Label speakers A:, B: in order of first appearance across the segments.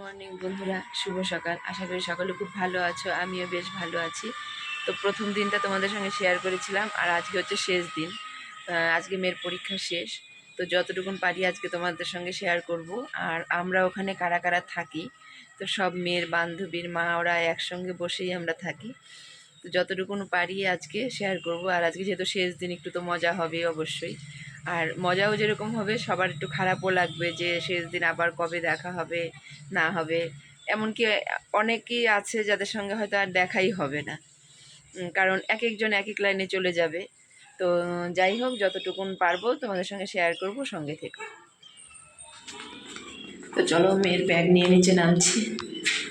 A: Morning বন্ধুরা, শুভ সকাল। আশা করি সকলে খুব ভালো আছো, আমিও বেশ ভালো আছি। তো প্রথম দিনটা তোমাদের সঙ্গে শেয়ার করেছিলাম, আর আজকে হচ্ছে শেষ দিন। আজকে মেয়ের পরীক্ষা শেষ, তো যতটুকুন পারি আজকে তোমাদের সঙ্গে শেয়ার করব। আর আমরা ওখানে কারা কারা থাকি, তো সব মেয়ের বান্ধবীর মা ওরা একসঙ্গে বসেই আমরা থাকি। তো যতটুকুন পারি আজকে শেয়ার করব। আর আজকে যেহেতু শেষ দিন, একটু তো মজা হবে অবশ্যই। আর মজাও যেরকম হবে, সবার একটু খারাপও লাগবে যে শেষ দিন আবার কবে দেখা হবে না হবে। এমনকি অনেকেই আছে যাদের সঙ্গে হয়তো আর দেখাই হবে না, কারণ এক একজন এক এক লাইনে চলে যাবে। তো যাই হোক, যতটুকুন পারবো তোমাদের সঙ্গে শেয়ার করব, সঙ্গে থেকো। তো চলো, মেয়ের ব্যাগ নিয়ে নিচে নামছি,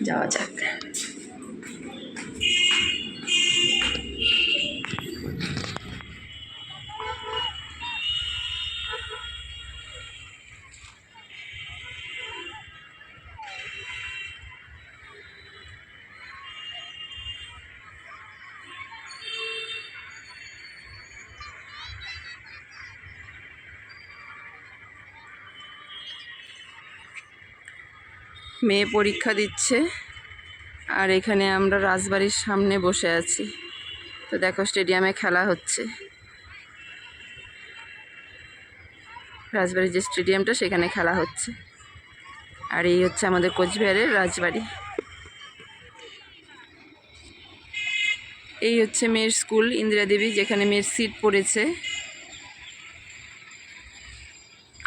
A: যাওয়া যাক। মেয়ে পরীক্ষা দিচ্ছে, আর এখানে আমরা রাজবাড়ির সামনে বসে আছি। তো দেখো, স্টেডিয়ামে খেলা হচ্ছে। রাজবাড়ির যে স্টেডিয়ামটা, সেখানে খেলা হচ্ছে। আর এই হচ্ছে আমাদের কোচবিহারের রাজবাড়ি। এই হচ্ছে মেয়ের স্কুল ইন্দিরা দেবী, যেখানে মেয়ের সিট পড়েছে।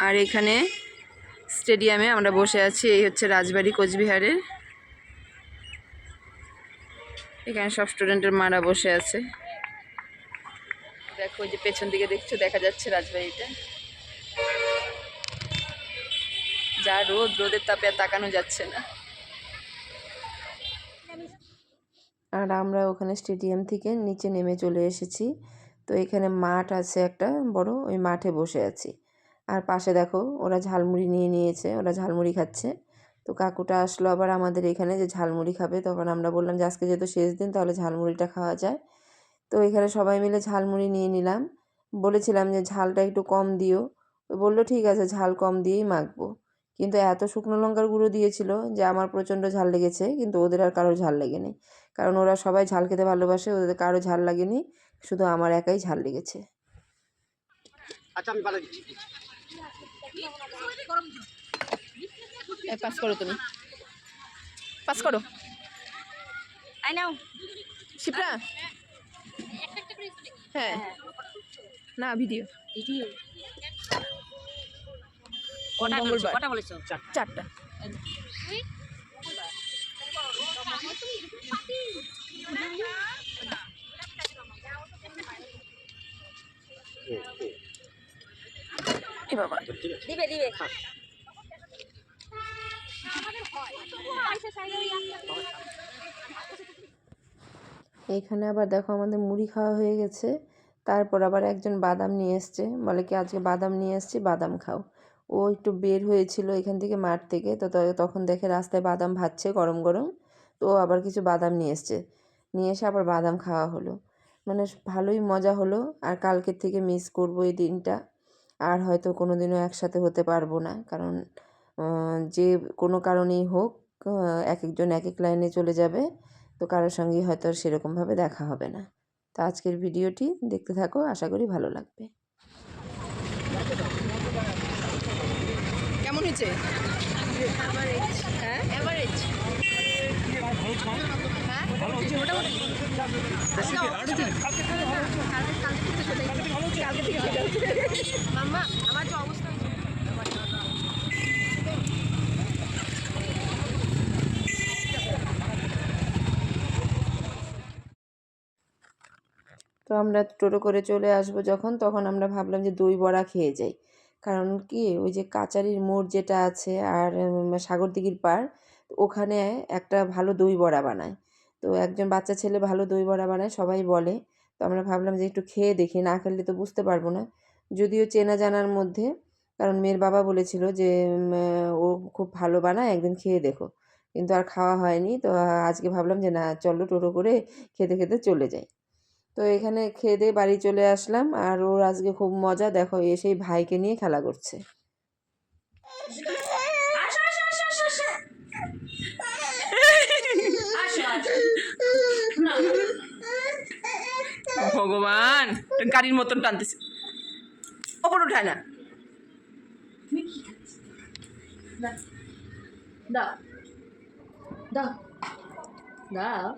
A: আর এখানে স্টেডিয়ামে আমরা বসে আছি। এই হচ্ছে রাজবাড়ি কোচবিহারের। এখানে সব স্টুডেন্টের মারা বসে আছে। দেখো, ওই যে পেছন দিকে দেখছো, দেখা যাচ্ছে রাজবাড়িটা। যা রোদ, রোদের তাপে আর তাকানো যাচ্ছে না। আর আমরা ওখানে স্টেডিয়াম থেকে নিচে নেমে চলে এসেছি। তো এখানে মাঠ আছে একটা বড়, ওই মাঠে বসে আছি। আর পাশে দেখো, ওরা ঝালমুড়ি নিয়ে নিয়েছে, ওরা ঝালমুড়ি খাচ্ছে। তো কাকুটা আসলো আবার আমাদের এখানে, যে ঝালমুড়ি খাবে। তখন আমরা বললাম যে আজকে যেহেতু শেষ দিন, তাহলে ঝালমুড়িটা খাওয়া যায়। তো এখানে সবাই মিলে ঝালমুড়ি নিয়ে নিলাম। বলেছিলাম যে ঝালটা একটু কম দিও, বললো ঠিক আছে, ঝাল কম দিয়েই মাখবো। কিন্তু এত শুকনো লঙ্কার গুঁড়ো দিয়েছিল যে আমার প্রচণ্ড ঝাল লেগেছে, কিন্তু ওদের আর কারোর ঝাল লেগেনি। কারণ ওরা সবাই ঝাল খেতে ভালোবাসে, ওদের কারো ঝাল লাগেনি, শুধু আমার একাই ঝাল লেগেছে।
B: আচ্ছা, আমি বানাই দিচ্ছি।
A: পাস করো, তুমি পাস করো।
C: আই নাও
A: শিপ্রা, হ্যাঁ না, ভিডিও
C: ভিডিও
A: মঙ্গলবার
C: কটা বলেছো?
A: 4টা। বাবা,
C: দিবে দিবে।
A: এইখানে আবার দেখো, আমাদের মুড়ি খাওয়া হয়ে গেছে। তারপর আবার একজন বাদাম নিয়ে এসছে, বলে কি আজকে বাদাম নিয়ে এসছি, বাদাম খাও। ও একটু বের হয়েছিল এখান থেকে, মাঠ থেকে। তো তখন দেখে রাস্তায় বাদাম ভাজছে গরম গরম। তো ও আবার কিছু বাদাম নিয়ে এসছে, নিয়ে এসে আবার বাদাম খাওয়া হলো। মানে ভালোই মজা হলো। আর কালকের থেকে মিস করবো এই দিনটা। আর হয়তো কোনো দিনও একসাথে হতে পারবো না, কারণ যে কোনো কারণেই হোক, এক একজন এক এক লাইনে চলে যাবে। তো কারোর সঙ্গেই হয়তো আর সেরকমভাবে দেখা হবে না। তো আজকের ভিডিওটি দেখতে থাকো, আশা করি ভালো লাগবে। কেমন হয়েছে? হ্যাঁ, এভারেজ।
C: মাম্মা, আমার যে অবস্থা
A: তো আমরা টোটো করে চলে আসবো যখন, তখন আমরা ভাবলাম যে দই বড়া খেয়ে যাই। কারণ কি, ওই যে কাচারির মোড় যেটা আছে, আর সাগরদিঘির পাড়, ওখানে একটা ভালো দই বড়া বানায়। তো একজন বাচ্চা ছেলে ভালো দই বড়া বানায়, সবাই বলে। তো আমরা ভাবলাম যে একটু খেয়ে দেখি, না খেলে তো বুঝতে পারবো না। যদিও চেনা জানার মধ্যে, কারণ মেয়ের বাবা বলেছিল যে ও খুব ভালো বানায়, একদিন খেয়ে দেখো। কিন্তু আর খাওয়া হয়নি। তো আজকে ভাবলাম যে না, চলো টোটো করে খেতে খেতে চলে যাই। তো এখানে খেয়ে দিয়ে বাড়ি চলে আসলাম। আর ওর আজকে খুব মজা, দেখো এসেই ভাইকে নিয়ে খেলা করছে। ভগবান, গাড়ির মতন টানতেছে, ওপর উঠায় না। তুমি কি খাচ্ছ? দাও দাও দাও।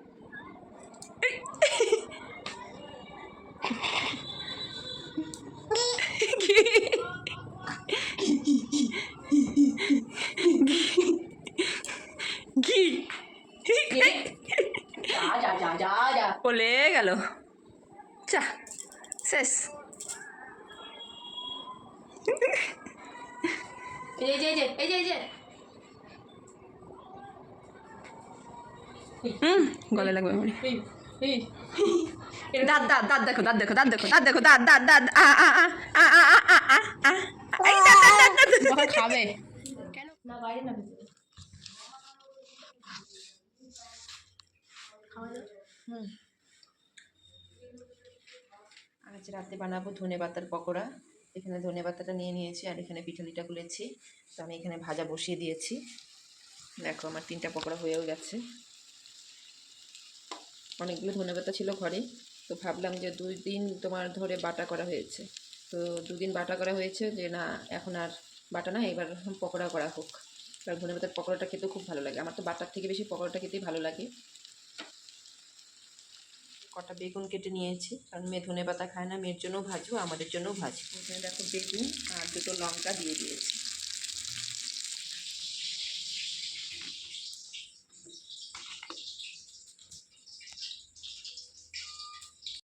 A: কি বলে গেল, চা শেষ। গলে লাগবে আমার। দাঁত দাঁত দাঁত দেখো, দাঁত দেখো, দাঁত দেখো, দাঁত দেখো, দাঁত দাঁত দাঁত খাবে কেন না, বাইরে না ভিতরে আজ রাতে বানাবো ধনে পাতার পকোড়া। এখানে ধনে পাতাটা নিয়ে নিয়েছি আর এখানে পিঠালিটা গুলেছি। তো আমি এখানে ভাজা বসিয়ে দিয়েছি। দেখো আমার 3টা পকোড়া হয়েও গেছে। অনেকগুলো ধনে পাতা ছিল ঘরে, তো ভাবলাম যে 2 দিন তোমার ধরে বাটা করা হয়েছে, তো 2 দিন বাটা করা হয়েছে, যে না এখন আর বাটা না, এবার পকোড়া করা হোক। কারণ ধনে পাতার পকোড়াটা খেতেও খুব ভালো লাগে, আমার তো বাটার থেকে বেশি পকোড়াটা খেতেই ভালো লাগে। কটা বেগুন কেটে নিয়েছি, কারণ মেয়ে ধনে পাতা খায় না, মেয়ের জন্যও ভাজবো, আমাদের জন্যও ভাজবো। এখানে দেখো বেগুন আর 2টো লঙ্কা দিয়ে দিয়েছি।